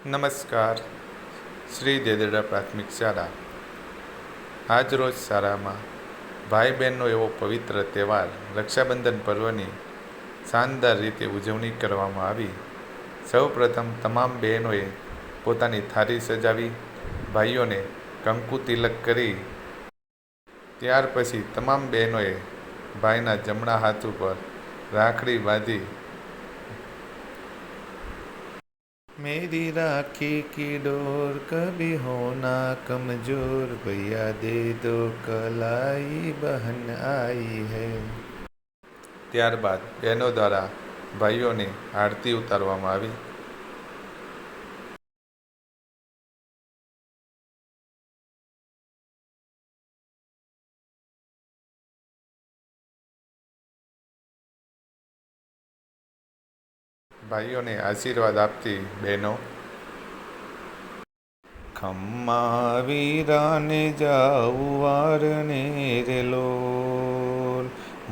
નમસ્કાર. શ્રી દેદડા પ્રાથમિક શાળા. આજ રોજ શાળામાં ભાઈ બહેનનો એવો પવિત્ર તહેવાર રક્ષાબંધન પર્વની શાનદાર રીતે ઉજવણી કરવામાં આવી. સૌ પ્રથમ તમામ બહેનોએ પોતાની થાળી સજાવી ભાઈઓને કંકુ તિલક કરી. ત્યાર પછી તમામ બહેનોએ ભાઈના જમણા હાથ ઉપર રાખડી બાંધી मेरी राखी की डोर कभी होना कमजोर भैया दे दो कलाई बहन आई है. ત્યારબાદ બહેનો દ્વારા ભાઈઓને આરતી ઉતારવામાં આવી. ભાઈઓને આશીર્વાદ આપતી બહેનો ખમ્મા વીરાને જાઉ વારને રેલો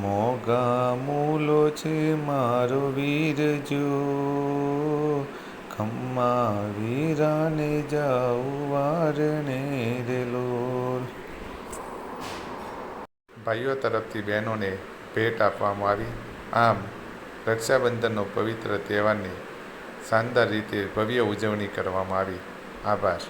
મોગા મૂલો છે મારો વીર જો ખમ્મા વીરાને જાઉ વારને રેલો. ભાઈઓ તરફથી બહેનોને ભેટ આપવામાં આવી. આમ રક્ષાબંધનનો પવિત્ર તહેવારની શાનદાર રીતે ભવ્ય ઉજવણી કરવામાં આવી. આભાર.